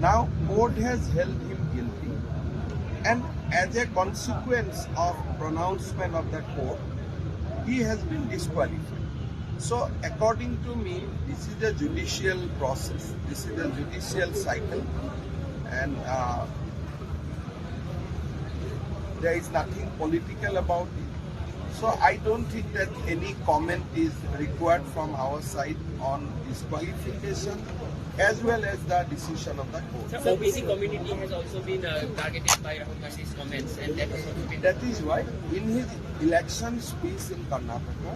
Now court has held him guilty, and as a consequence of pronouncement of the court, he has been disqualified. So according to me, this is a judicial process, this is a judicial cycle, and there is nothing political about it. So I don't think that any comment is required from our side on disqualification as well as the decision of the court. The OBC community has also been targeted by Rahul Gandhi's comments, and that has also been... That is why in his election speech in Karnataka,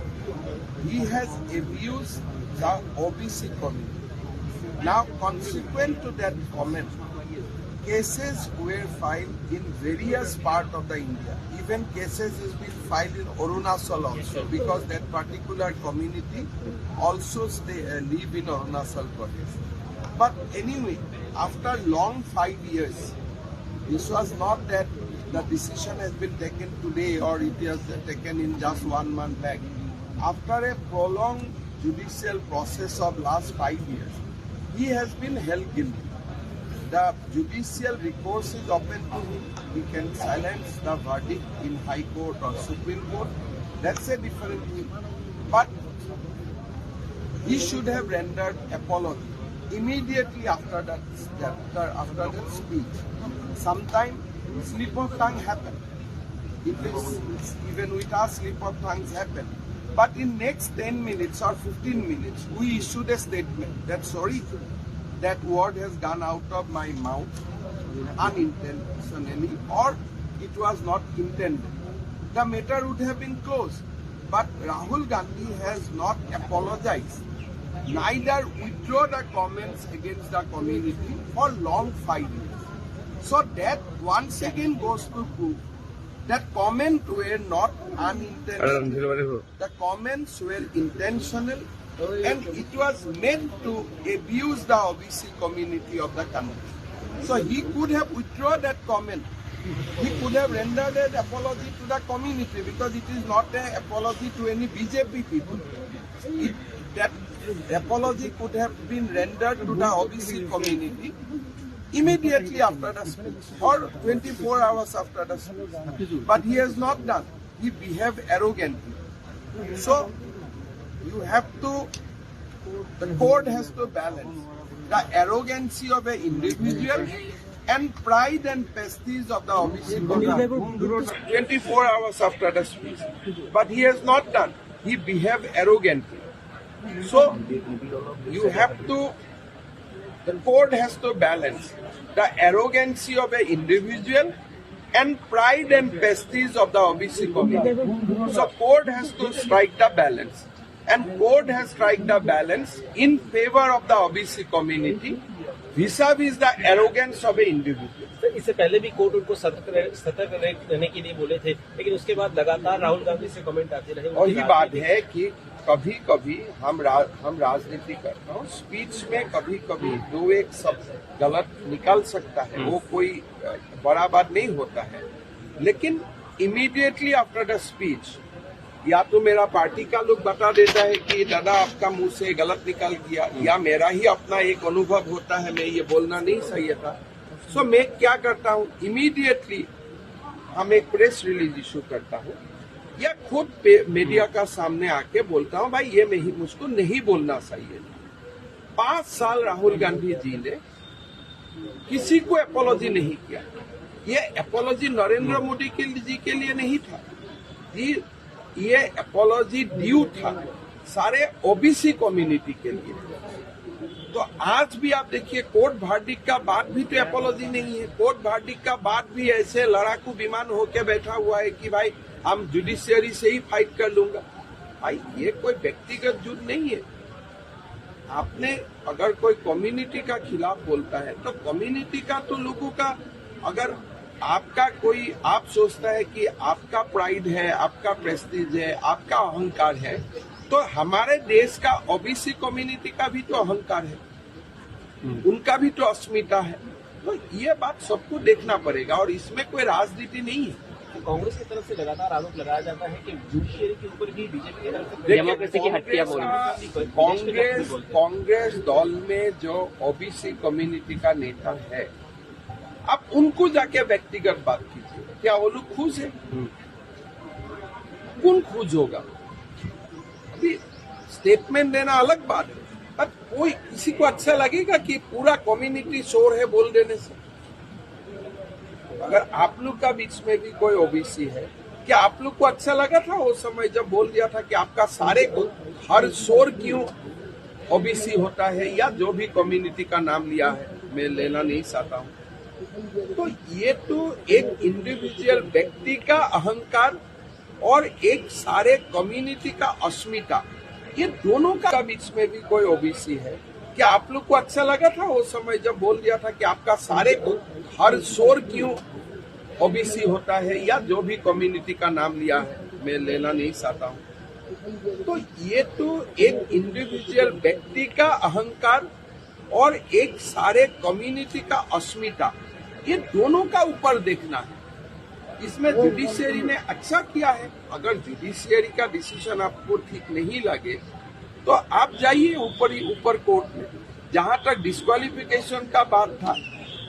he has abused the OBC community. Now, consequent to that comment, cases were filed in various parts of the India. Even cases has been filed in Arunachal also, because that particular community also live in Arunachal Pradesh. But anyway, after long 5 years, this was not that the decision has been taken today or it was taken in just 1 month back. After a prolonged judicial process of last 5 years, he has been held guilty. The judicial recourse is open to him. He can silence the verdict in High Court or Supreme Court. That's a different thing. But he should have rendered apology immediately after that speech. Sometimes slip of tongue happen. Even with us, slip of tongues happen. But in next 10 minutes or 15 minutes, we issued a statement that sorry, that word has gone out of my mouth unintentionally, or it was not intended. The matter would have been closed. But Rahul Gandhi has not apologized, neither withdraw the comments against the community for long 5 years. So that once again goes to prove that comments were not unintentional. The comments were intentional, and it was meant to abuse the OBC community of the country. So he could have withdrawn that comment. He could have rendered an apology to the community, because it is not an apology to any BJP people. That apology could have been rendered to the OBC community immediately after the speech or 24 hours after the speech. But he has not done. He behaved arrogantly. So you have to, the court has to balance the arrogancy of an individual and pride and prestige of the OBC community 24 hours after the speech. But he has not done. He behaved arrogantly. So you have to, the court has to balance the arrogancy of an individual and pride and prestige of the OBC community. So court has to strike the balance. And court has struck the balance in favor of the OBC community vis-a-vis the arrogance of an individual. Sir, इससे पहले भी court उनको सतर्क रहने के लिए बोले थे, लेकिन उसके बाद लगातार राहुल गांधी से कमेंट आते रहे। वही बात है कि कभी कभी हम राजनीति करते हैं, स्पीच में कभी कभी 2-1 शब्द गलत निकल सकता है, वो कोई बड़ा बात नहीं होता है। लेकिन इमीडिएटली आफ्टर द स्पीच या तो मेरा पार्टी का लोग बता देता है कि दादा आपका मुंह से गलत निकल गया, या मेरा ही अपना एक अनुभव होता है मैं ये बोलना नहीं सही था। सो मैं क्या करता हूँ, इमीडिएटली हम एक प्रेस रिलीज इशू करता हूँ या खुद मीडिया का सामने आके बोलता हूँ भाई ये मुझको नहीं बोलना चाहिए। 5 साल राहुल गांधी जी ने किसी को एपोलॉजी नहीं किया। ये एपोलॉजी नरेंद्र मोदी जी के लिए नहीं था, ये एपोलॉजी ड्यू था सारे ओबीसी कम्युनिटी के लिए। तो आज भी आप देखिए, कोर्ट वर्डिक्ट का बाद भी तो एपोलॉजी नहीं है। कोर्ट वर्डिक्ट का बाद भी ऐसे लड़ाकू विमान होके बैठा हुआ है कि भाई हम जुडिशियरी से ही फाइट कर लूंगा। भाई ये कोई व्यक्तिगत युद्ध नहीं है। आपने अगर कोई कम्युनिटी का खिलाफ बोलता है तो कम्युनिटी का तो लोगों का, अगर आपका कोई आप सोचता है कि आपका प्राइड है, आपका प्रेस्टीज है, आपका अहंकार है, तो हमारे देश का ओबीसी कम्युनिटी का भी तो अहंकार है, उनका भी तो अस्मिता है। तो ये बात सबको देखना पड़ेगा और इसमें कोई राजनीति नहीं है। कांग्रेस की तरफ से लगातार आरोप लगाया जाता है कि जुडिशियरी के ऊपर भी बीजेपी की तरफ से डेमोक्रेसी की हत्या बोल रही है। कांग्रेस दल में जो ओबीसी कम्युनिटी का नेता है, आप उनको जाके व्यक्तिगत बात कीजिए, क्या वो लोग खुश है? कौन खुश होगा? अभी स्टेटमेंट देना अलग बात है, पर कोई किसी को अच्छा लगेगा कि पूरा कम्युनिटी शोर है बोल देने से? अगर आप लोग का बीच में भी कोई ओबीसी है, क्या आप लोग को अच्छा लगा था वो समय जब बोल दिया था कि आपका सारे को हर शोर क्यों ओबीसी होता है, या जो भी कम्युनिटी का नाम लिया है, मैं लेना नहीं चाहता हूं। तो ये तो एक इंडिविजुअल व्यक्ति का अहंकार और एक सारे कम्युनिटी का अस्मिता, ये दोनों का बीच में भी कोई ओबीसी है, क्या आप लोग को अच्छा लगा था वो समय जब बोल दिया था कि आपका सारे को हर शोर क्यों ओबीसी होता है, या जो भी कम्युनिटी का नाम लिया है, मैं लेना नहीं चाहता हूं। तो ये तो एक इंडिविजुअल व्यक्ति का अहंकार और एक सारे कम्युनिटी का अस्मिता, ये दोनों का ऊपर देखना है। इसमें जुडिशियरी ने अच्छा किया है। अगर जुडिशियरी का डिसीजन आपको ठीक नहीं लगे तो आप जाइए ऊपर कोर्ट में। जहां तक डिस्क्वालिफिकेशन का बात था,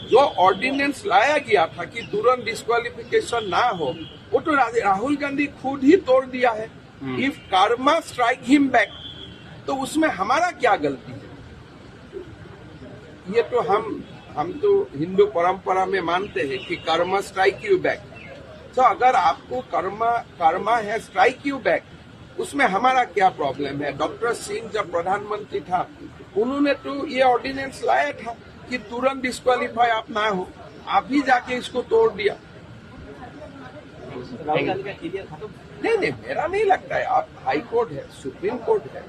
जो ऑर्डिनेंस लाया गया था कि तुरंत डिस्क्वालिफिकेशन ना हो, वो तो राहुल गांधी खुद ही तोड़ दिया है। If Karma strike him back, तो उसमें हमारा क्या गलती है? ये तो हम तो हिंदू परंपरा में मानते हैं कि कर्मा स्ट्राइक यू बैक। तो अगर आपको कर्मा है स्ट्राइक यू बैक, उसमें हमारा क्या प्रॉब्लम है? डॉक्टर सिंह जब प्रधानमंत्री था, उन्होंने तो ये ऑर्डिनेंस लाया था कि तुरंत डिस्क्वालीफाई आप ना हो, आप ही जाके इसको तोड़ दिया। राहुल गांधी का क्लियर था तो नहीं, मेरा नहीं लगता है। आप हाई कोर्ट है, सुप्रीम कोर्ट है,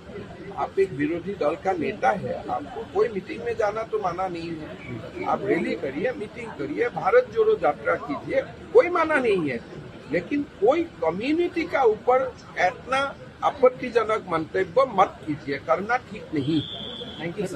आप एक विरोधी दल का नेता है, आपको कोई मीटिंग में जाना तो माना नहीं है। आप रैली करिए, मीटिंग करिए, भारत जोड़ो यात्रा कीजिए, कोई माना नहीं है। लेकिन कोई कम्युनिटी का ऊपर इतना आपत्तिजनक मंतव्य मत कीजिए, करना ठीक नहीं। Thank you.